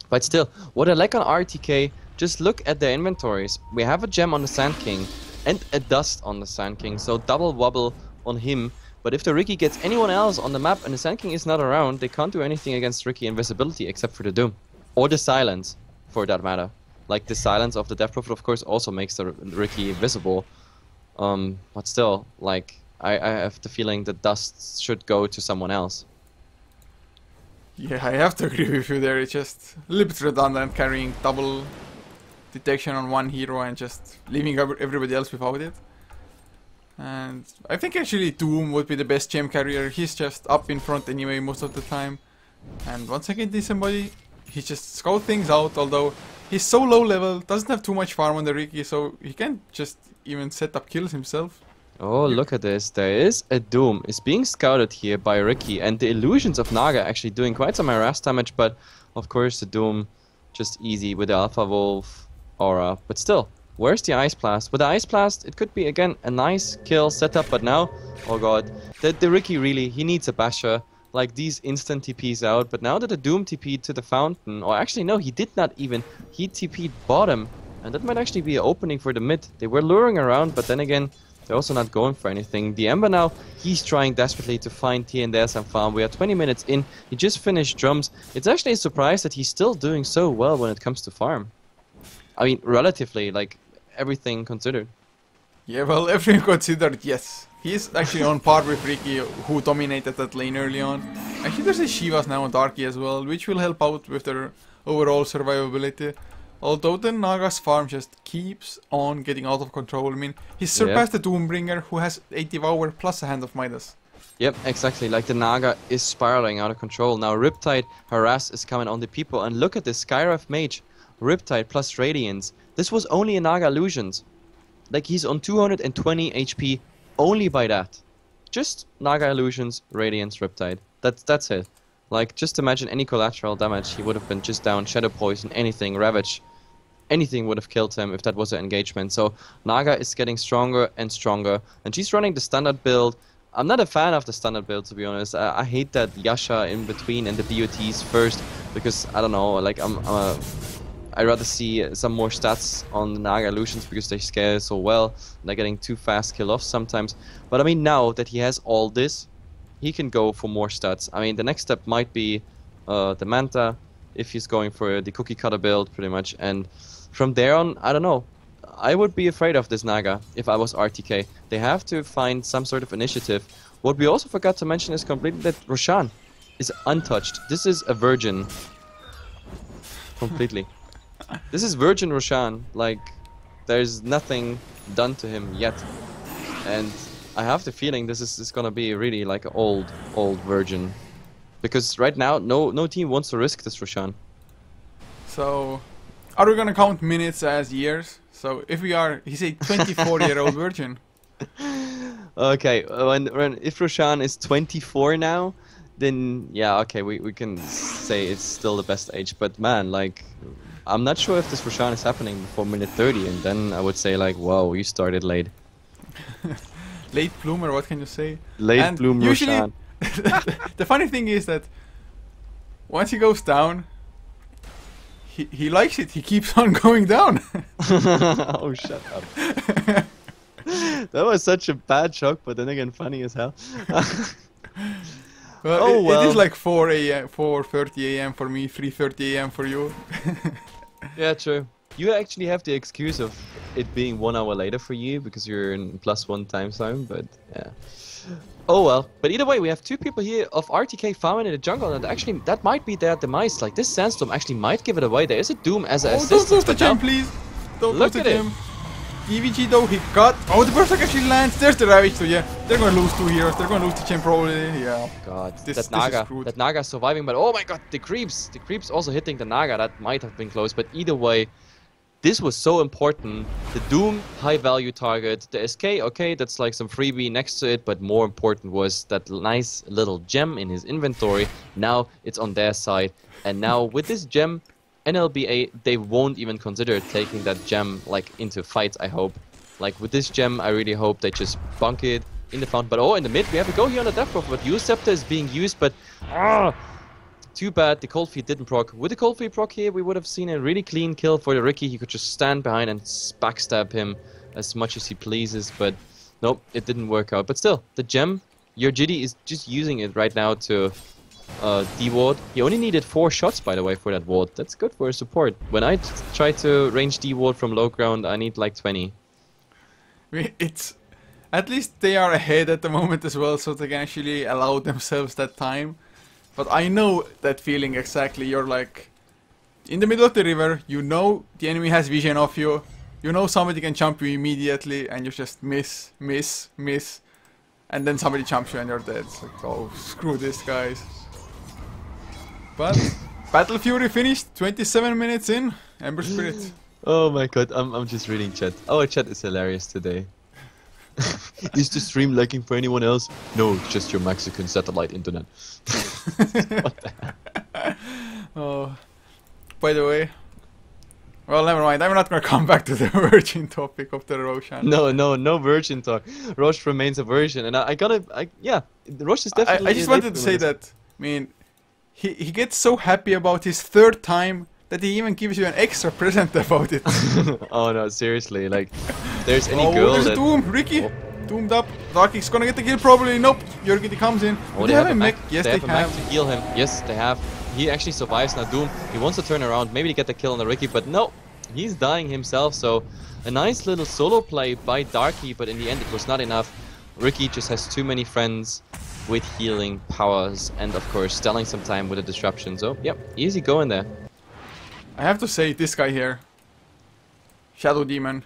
But still, what I like on RTK, just look at their inventories. We have a gem on the Sand King and a dust on the Sand King, so double wobble on him. But if the Ricky gets anyone else on the map and the Sand King is not around, they can't do anything against Ricky invisibility except for the Doom. Or the silence, for that matter. Like the silence of the Death Prophet, of course, also makes the Ricky visible. But still, like, I have the feeling that dust should go to someone else. Yeah, I have to agree with you there. It's just a little bit redundant carrying double detection on one hero and just leaving everybody else without it. And I think actually Doom would be the best gem carrier. He's just up in front anyway most of the time. And once again, this somebody, he just scout things out, although he's so low level, doesn't have too much farm on the Ricky, so he can't just even set up kills himself. Oh, look at this. There is a Doom. It's being scouted here by Ricky, and the illusions of Naga actually doing quite some harass damage, but of course the Doom just easy with the Alpha Wolf aura. But still, where's the Ice Blast? With the Ice Blast, it could be again a nice kill setup, but now, oh god, the Ricky really, he needs a basher. Like these instant TPs out, but now that the Doom TP'd to the fountain, or actually no, he did not even, he TP'd bottom, and that might actually be an opening for the mid. They were luring around, but then again, they're also not going for anything. The Ember now, he's trying desperately to find here and there some farm. We are 20 minutes in, he just finished drums. It's actually a surprise that he's still doing so well when it comes to farm. I mean, relatively, like, everything considered. Yeah, well, everything considered, yes. He's actually on par with Ricky, who dominated that lane early on. Actually, there's a Shivas now on Darky as well, which will help out with their overall survivability. Although the Naga's farm just keeps on getting out of control. I mean, he's surpassed the Doombringer, who has a Devour plus a Hand of Midas. Yep, exactly. Like the Naga is spiraling out of control. Now Riptide Harass is coming on the people. And look at this Skyref Mage. Riptide plus Radiance. This was only a Naga Illusions. Like he's on 220 HP only by that. Just Naga Illusions, Radiance, Riptide. That's it. Like, just imagine any collateral damage. He would have been just down. Shadow Poison, anything, Ravage. Anything would have killed him if that was an engagement. So Naga is getting stronger and stronger. And she's running the standard build. I'm not a fan of the standard build, to be honest. I hate that Yasha in between and the BOTs first. Because, I don't know, like, I'd rather see some more stats on the Naga Illusions because they scale so well. They're getting too fast kill-offs sometimes. But I mean, now that he has all this, he can go for more stats. I mean, the next step might be the Manta, if he's going for the cookie cutter build, pretty much. And from there on, I don't know. I would be afraid of this Naga if I was RTK. They have to find some sort of initiative. What we also forgot to mention is completely that Roshan is untouched. This is a virgin. Completely. This is Virgin Roshan. Like, there's nothing done to him yet. And I have the feeling this is gonna be really like an old virgin. Because right now, no team wants to risk this Roshan. So, are we gonna count minutes as years? So, if we are, he's a 24-year-old virgin. Okay, if Roshan is 24 now, then yeah, okay, we can say it's still the best age. But man, like, I'm not sure if this Roshan is happening before minute 30, and then I would say like, wow, you started late. Late bloomer, what can you say? Late bloomer Roshan. The funny thing is that once he goes down, he likes it. He keeps on going down. Oh, shut up. That was such a bad joke, but then again, funny as hell. Well, it is like 4:30 a.m. for me, 3:30 a.m. for you. Yeah, true. You actually have the excuse of it being 1 hour later for you because you're in +1 time zone, but yeah. Oh well. But either way, we have two people here of RTK farming in the jungle, and actually that might be their demise. Like, this Sandstorm actually might give it away. There is a Doom as an assist. Don't lose the gem, please. Don't lose the gem. EVG though, he got... Oh, the Berserk actually lands. There's the Ravage, so yeah. They're gonna lose 2 heroes. They're gonna lose the gem probably. Yeah. God, this that Naga surviving, but oh my god, the creeps also hitting the Naga. That might have been close, but either way, this was so important. The Doom, high value target. The SK, okay, that's like some freebie next to it, but more important was that nice little gem in his inventory. Now it's on their side, and now with this gem, NLBA, they won't even consider taking that gem like into fights, I hope. Like with this gem, I really hope they just bunk it in the fountain. But oh, in the mid, we have a go here on the death profile. But Kiilstofte is being used, but too bad the cold feet didn't proc. With the cold feet proc here, we would have seen a really clean kill for the Ricky. He could just stand behind and backstab him as much as he pleases, but nope, it didn't work out. But still, the gem, your Jitty is just using it right now to D-ward. He only needed 4 shots, by the way, for that ward. That's good for a support. When I try to range D-ward from low ground, I need like 20. It's... At least they are ahead at the moment as well, so they can actually allow themselves that time. But I know that feeling exactly. You're like in the middle of the river, you know the enemy has vision of you, you know somebody can jump you immediately, and you just miss, and then somebody jumps you and you're dead. It's like, oh, screw this, guys. But Battle Fury finished 27 minutes in. Ember Spirit. Oh my god, I'm just reading chat. Our chat is hilarious today. Is the stream lagging for anyone else? No, it's just your Mexican satellite internet. What the heck? Oh, by the way, well, never mind. I'm not gonna come back to the virgin topic of the Roshan. No virgin talk. Roche remains a virgin, and yeah, Roche is definitely. I just wanted to say that. I mean, he gets so happy about his 3rd time that he even gives you an extra present about it. Oh no, seriously, like, if there's any girl girl there's Doom, Ricky, doomed up. Darkie's gonna get the kill probably. Nope, Jurgity comes in. Oh, they have a mech. Yes, they have. A mech to heal him. Yes, they have. He actually survives now. Doom, he wants to turn around, maybe to get the kill on the Ricky, but no, he's dying himself. So a nice little solo play by Darkie, but in the end it was not enough. Ricky just has too many friends with healing powers, and of course stalling some time with a disruption. So yep, easy going there. I have to say, this guy here, Shadow Demon,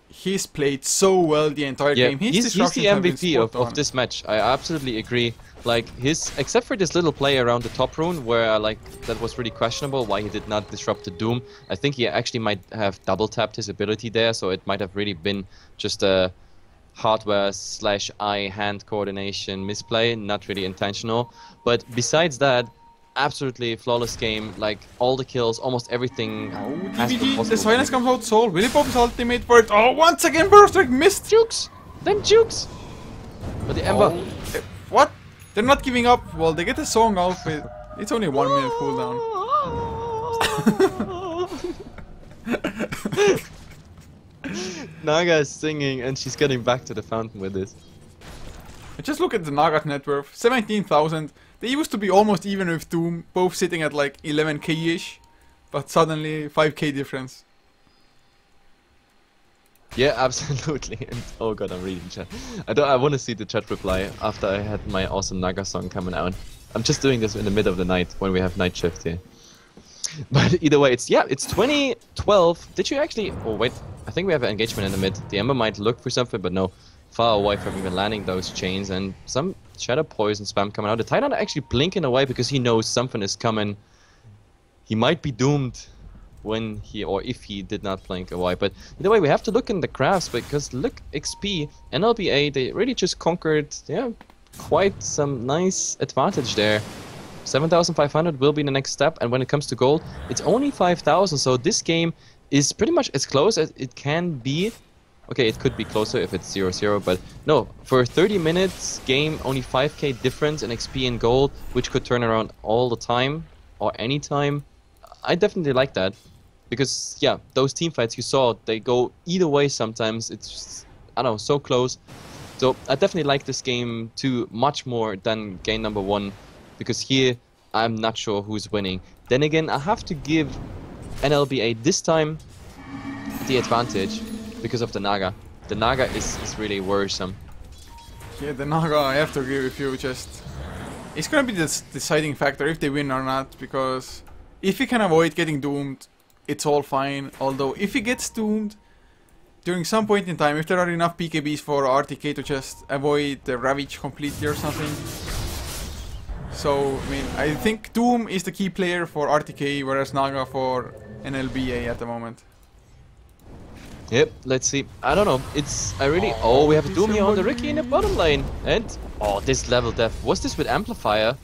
he's played so well the entire game. He's the MVP of this match. I absolutely agree. Like, except for this little play around the top rune, where like that was really questionable why he did not disrupt the Doom. I think he actually might have double tapped his ability there, so it might have really been just a hardware/eye hand coordination misplay, not really intentional. But besides that, absolutely flawless game. Like, all the kills, almost everything. Oh, DBG, the silence comes out, Soul. Will he pop his ultimate for it? Oh, once again, Burst Strike missed. Jukes! Then Jukes! But the Ember. What? They're not giving up. Well, they get the song out, but it's only 1 minute cooldown. Naga is singing and she's getting back to the fountain with this. Just look at the Naga's net worth. 17,000. They used to be almost even with Doom, both sitting at like 11k-ish, but suddenly 5k difference. Yeah, absolutely. And oh god, I'm reading chat. I want to see the chat reply after I had my awesome Naga song coming out. I'm just doing this in the middle of the night when we have night shift here. But either way, it's 2012. Did you actually? Oh wait, I think we have an engagement in the mid. The Ember might look for something, but no. Far away from even landing those chains, and some shadow poison spam coming out. The Titan actually blinking away because he knows something is coming. He might be doomed when he, or if he did not blink away. But either way, we have to look in the graphs, because look, XP, NLBA, they really just conquered, quite some nice advantage there. 7,500 will be the next step, and when it comes to gold, it's only 5,000. So this game is pretty much as close as it can be. Okay, it could be closer if it's 0-0, but no, for 30 minutes game, only 5k difference in XP and gold, which could turn around all the time, or any time. I definitely like that, because yeah, those team fights you saw, they go either way sometimes. It's just, I don't know, so close. So I definitely like this game too, much more than game number 1, because here I'm not sure who's winning. Then again, I have to give NLBA this time the advantage, because of the Naga. The Naga is really worrisome. Yeah, the Naga, I have to agree with you, it's gonna be the deciding factor if they win or not, because if he can avoid getting doomed, it's all fine. Although, if he gets doomed, during some point in time, if there are enough PKBs for RTK to just avoid the Ravage completely or something. So, I mean, I think Doom is the key player for RTK, whereas Naga for NLBA at the moment. Yep, let's see. I don't know. We have a Doom here on the Ricky in the bottom lane. And, this level death. Was this with Amplifier?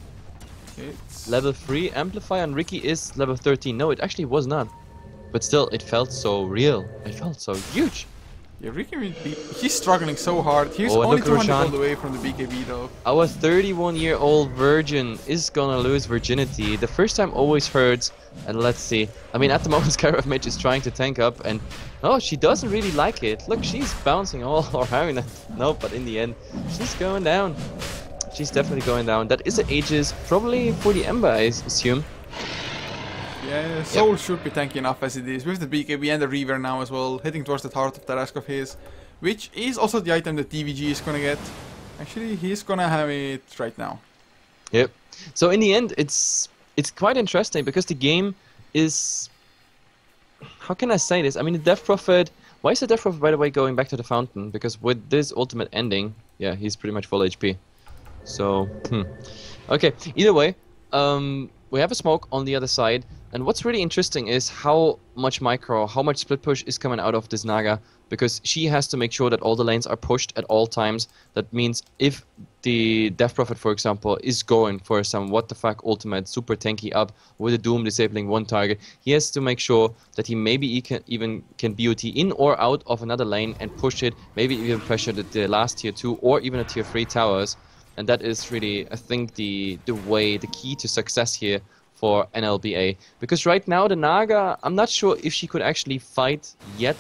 It's Level 3 amplifier and Ricky is level 13. No, it actually was not. But still, it felt so real. It felt so huge. yeah, Ricky, he's struggling so hard. He's Oh, and only look at 200 Roshan. gold away from the BKB though. Our 31-year-old virgin is gonna lose virginity. The first time always hurts. And let's see. I mean, at the moment, Skyrim Mage is trying to tank up, and oh, she doesn't really like it. Look, she's bouncing all around. No, but in the end, she's going down. She's definitely going down. That is an Aegis, probably for the Ember, I assume. Yeah, Soul should be tanky enough as it is, with the BKB and the Reaver now as well, heading towards the Heart of Tarask of his, which is also the item that DVG is gonna get. Actually, he's gonna have it right now. Yep. So in the end, it's quite interesting because the game is... How can I say this? I mean, the Death Prophet... Why is the Death Prophet, by the way, going back to the Fountain? Because with this ultimate ending, yeah, he's pretty much full HP. So, Okay, either way, we have a smoke on the other side. And what's really interesting is how much micro, how much split push is coming out of this Naga, because she has to make sure that all the lanes are pushed at all times. That means if the Death Prophet, for example, is going for some what the fuck ultimate super tanky up with a Doom disabling one target, he has to make sure that he maybe even can BOT in or out of another lane and push it, maybe even pressure the last tier 2 or even a tier 3 towers. And that is really, I think, the key to success here for NLBA. Because right now the Naga, I'm not sure if she could actually fight yet,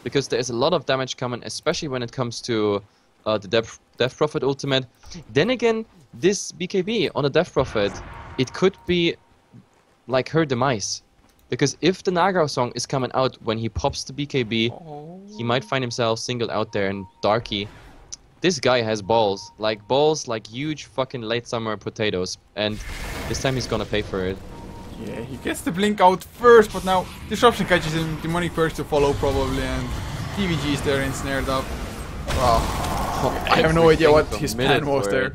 because there's a lot of damage coming, especially when it comes to the Death Prophet ultimate. Then again, this BKB on the Death Prophet, it could be like her demise. Because if the Naga song is coming out when he pops the BKB, he might find himself singled out there in Darky. This guy has balls like huge fucking late summer potatoes, and this time he's gonna pay for it. Yeah, he gets the blink out first, but now Disruption catches him, Demonic Purge to follow probably, and DVG is there ensnared up. Wow. I have no idea what his plan was there.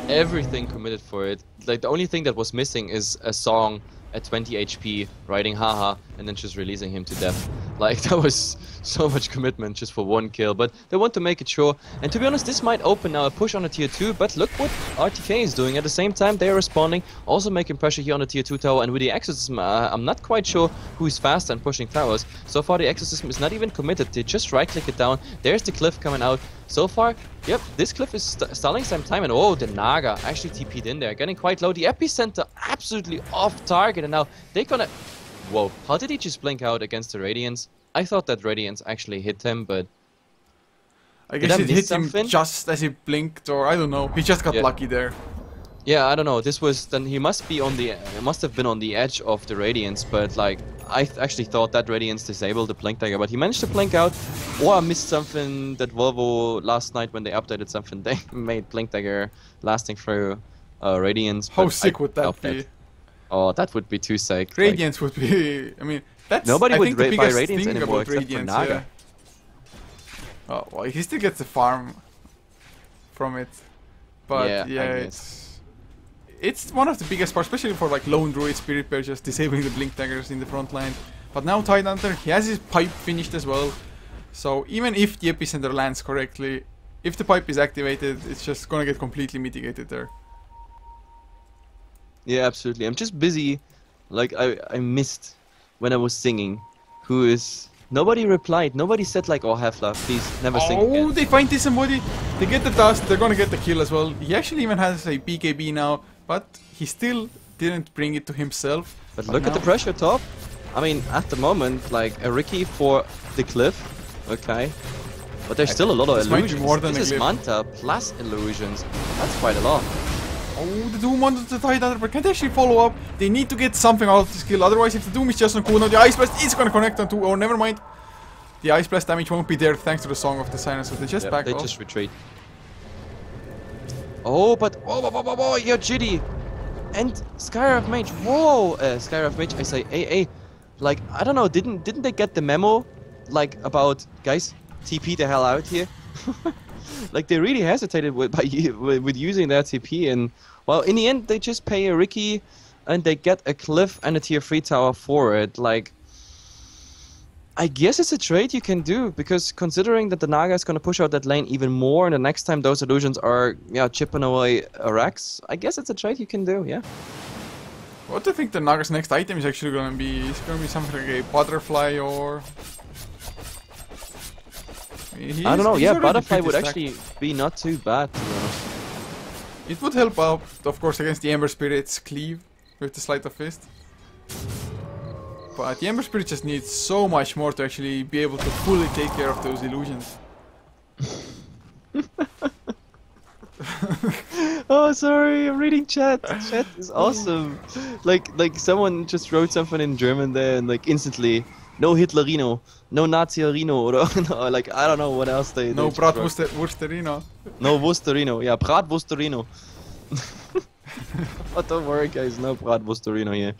Everything committed for it. Like, the only thing that was missing is a song at 20 HP, riding haha, and then just releasing him to death. Like, that was so much commitment just for one kill, but they want to make it sure. And to be honest, this might open now a push on a tier 2, but look what RTK is doing. At the same time, they are responding, also making pressure here on the tier 2 tower, and with the Exorcism, I'm not quite sure who is faster and pushing towers. So far, the Exorcism is not even committed. They just right-click it down. There's the Cliff coming out. So far, yep, this Cliff is stalling some time, and oh, the Naga actually TP'd in there, getting quite low. The Epicenter absolutely off target, and now they're gonna... Whoa, how did he just blink out against the Radiance? I thought that Radiance actually hit him, but... I guess it hit him just as he blinked, or I don't know, he just got lucky there. Yeah, I don't know, this was... Then he must be on the... It must have been on the edge of the Radiance, but like... I actually thought that Radiance disabled the Blink Dagger, but he managed to blink out, or I missed something that Volvo last night when they updated something, they made Blink Dagger lasting through Radiance. How sick would that be? Oh, that would be too sick. Radiance would be... I mean, that's nobody I would think the biggest Radiance thing anymore, about Radiance, yeah. Oh, well, he still gets the farm from it. But yeah, it's one of the biggest parts, especially for like lone druid, spirit bear, just disabling the blink daggers in the front line. But now Tidehunter, he has his pipe finished as well. So even if the epicenter lands correctly, if the pipe is activated, it's just gonna get completely mitigated there. Yeah, absolutely. I'm just busy. Like I missed when I was singing. Who is... Nobody replied. Nobody said like, oh, Hefla, please never sing again. Oh, they find this somebody. They get the dust. They're gonna get the kill as well. He actually even has a BKB now, but he still didn't bring it to himself. But look at the pressure top. I mean, at the moment, like a Ricky for the cliff. Okay. But there's still a lot of illusions. More than this is Manta plus illusions. That's quite a lot. Oh, the Doom wanted to Tidehunter, but can't actually follow up. They need to get something out of this kill. Otherwise, if the Doom is just on cooldown, the Ice Blast is gonna connect onto. Oh, never mind. The Ice Blast damage won't be there thanks to the Song of the Silence, so they just back off. They just retreat. Oh, but whoa, you're jitty. And Skywrath Mage, whoa, Skywrath Mage, I say AA. Like, I don't know, didn't they get the memo, like, about, guys, TP the hell out here? Like, they really hesitated with using their TP, and, well, in the end, they just pay a Ricky, and they get a Cliff and a tier 3 tower for it. Like, I guess it's a trade you can do, because considering that the Naga is going to push out that lane even more, and the next time those illusions are chipping away Rex, I guess it's a trade you can do, yeah. What do you think the Naga's next item is actually gonna be? Is it gonna be something like a butterfly or... I don't know, yeah, butterfly would actually be not too bad, to be honest. It would help out, of course, against the Ember Spirit's cleave with the Sleight of Fist. But the Ember Spirit just needs so much more to actually be able to fully take care of those illusions. Oh, sorry, I'm reading chat. Chat is awesome. Like someone just wrote something in German there, and like instantly, no Hitlerino, no Naziarino, or like I don't know what else they. No Bratwursterino. No Wusterino, yeah, Bratwursterino. Oh, don't worry, guys, no Bratwursterino here.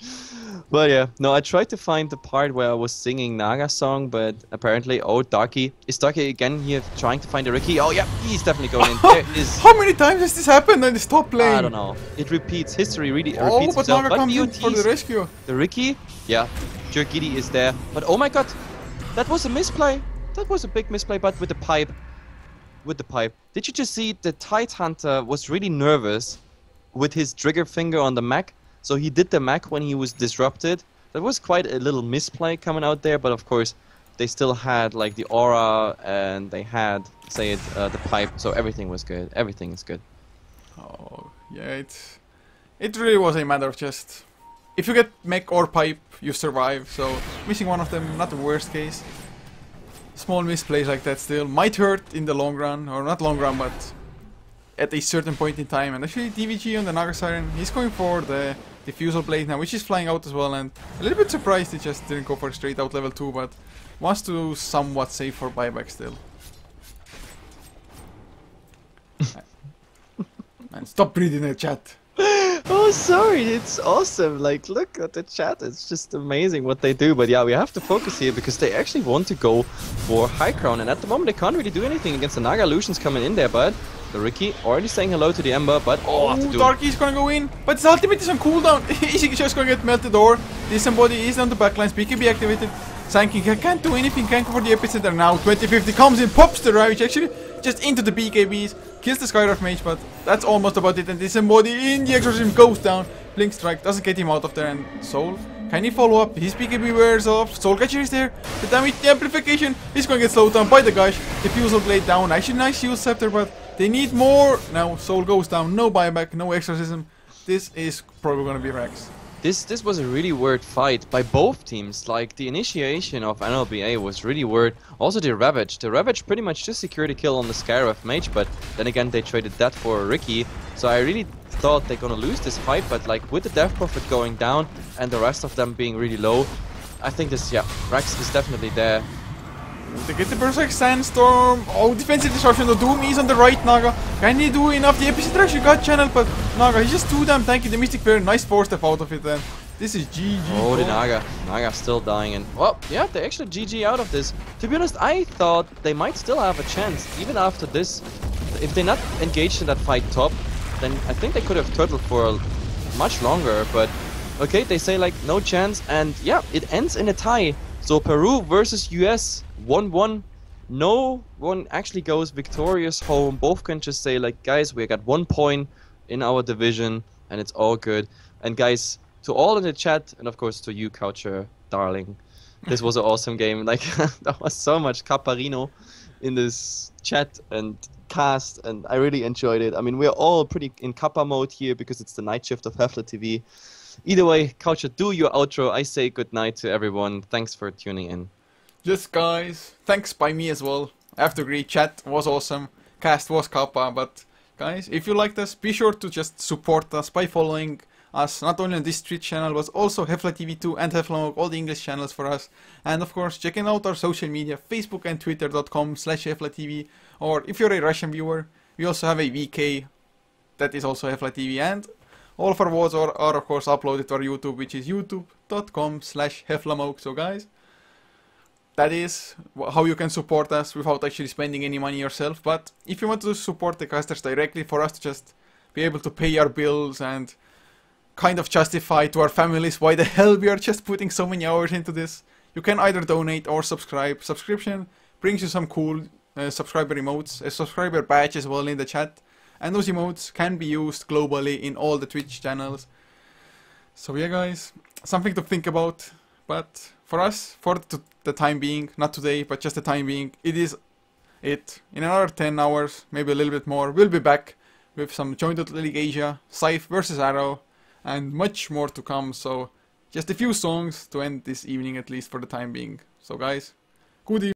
But yeah, no, I tried to find the part where I was singing Naga song, but apparently, oh, Darky. Is Darky again here trying to find a Ricky? Oh yeah, he's definitely going in. There it is. How many times has this happened on this top lane? I don't know. It repeats. History really repeats but itself. Naga comes in for the rescue. The Ricky? Yeah. Jergidi is there. But oh my god, that was a misplay. That was a big misplay, but with the pipe. With the pipe. Did you just see the Tide Hunter was really nervous with his trigger finger on the mech? So he did the mech when he was disrupted. That was quite a little misplay coming out there, but of course they still had like the aura and they had, say it, the pipe, so everything was good. Everything is good. Oh, yeah, it really was a matter of just... If you get mech or pipe, you survive, so missing one of them, not the worst case. Small misplays like that still might hurt in the long run, or not long run, but at a certain point in time. And actually DVG on the Naga Siren, he's going for the Diffusal Blade now, which is flying out as well, and a little bit surprised he just didn't go for straight out level 2, but wants to somewhat save for buyback still. Man, stop reading the chat. Oh, sorry, it's awesome. Like, look at the chat, it's just amazing what they do. But yeah, we have to focus here because they actually want to go for high crown, and at the moment they can't really do anything against the Naga illusions coming in there, but the Ricky already saying hello to the Ember, but Darky's gonna go in, but his ultimate is on cooldown. He's just gonna get melted, or somebody is on the backlines, BKB activated. Sanking can't do anything, can't go for the epicenter now. 2050 comes in, pops the Ravage actually just into the BKBs, kills the Skywrath Mage, but that's almost about it. And this embody in the Exorcism goes down. Blink Strike doesn't get him out of there, and Soul, can he follow up? His BKB wears off, Soul Catcher is there, the damage, the amplification, he's gonna get slowed down by the guys. Diffusal Blade down, actually nice Shield Scepter, but they need more. Now Soul goes down, no buyback, no Exorcism. This is probably gonna be Rex. This was a really weird fight by both teams. Like, the initiation of NLBA was really weird. Also the Ravage. The Ravage pretty much just secured a kill on the Skywrath Mage, but then again they traded that for Ricky. So I really thought they're gonna lose this fight, but like with the Death Prophet going down and the rest of them being really low, I think this, yeah, Rex is definitely there. They get the Berserk Sandstorm. Oh, defensive disruption. The Doom is on the right, Naga. Can he do enough? The epicenter actually got channeled, but Naga, he's just too damn tanky. The Mystic Fair, nice 4-step out of it then. This is GG. Oh, the Naga. Naga's still dying, and well, yeah, they actually GG out of this. To be honest, I thought they might still have a chance, even after this. If they're not engaged in that fight top, then I think they could have turtled for much longer, but okay, they say like no chance, and yeah, it ends in a tie. So Peru versus US, 1-1. No one actually goes victorious home. Both can just say like, guys, we got 1 point in our division and it's all good. And guys, to all in the chat, and of course to you, Coucher, darling, this was an awesome game. Like, there was so much Caparino in this chat and cast, and I really enjoyed it. I mean, we're all pretty in Kappa mode here because it's the night shift of HeflaTV. Either way, Coucher, do your outro. I say good night to everyone. Thanks for tuning in. Yes, guys. Thanks by me as well. I have to agree, chat was awesome. Cast was Kappa, but guys, if you liked us, be sure to just support us by following us, not only on this Twitch channel, but also HeflaTV2 and HeflaMog, all the English channels for us. And of course, checking out our social media, Facebook and Twitter.com/HeflaTV. Or if you're a Russian viewer, we also have a VK, that is also HeflaTV. And all of our VODs are of course uploaded to our YouTube, which is youtube.com/HeflaMog. So guys, that is how you can support us without actually spending any money yourself. But if you want to support the casters directly for us to just be able to pay our bills and kind of justify to our families why the hell we are just putting so many hours into this, You can either donate or subscribe. Subscription brings you some cool subscriber emotes, a subscriber badge as well in the chat, and those emotes can be used globally in all the Twitch channels. So yeah guys, something to think about, but for us, for the time being, not today, but just the time being, it is it. In another 10 hours, maybe a little bit more, we'll be back with some Joint Dota League Asia, Scythe versus Arrow, and much more to come. So just a few songs to end this evening, at least for the time being. So guys, good evening.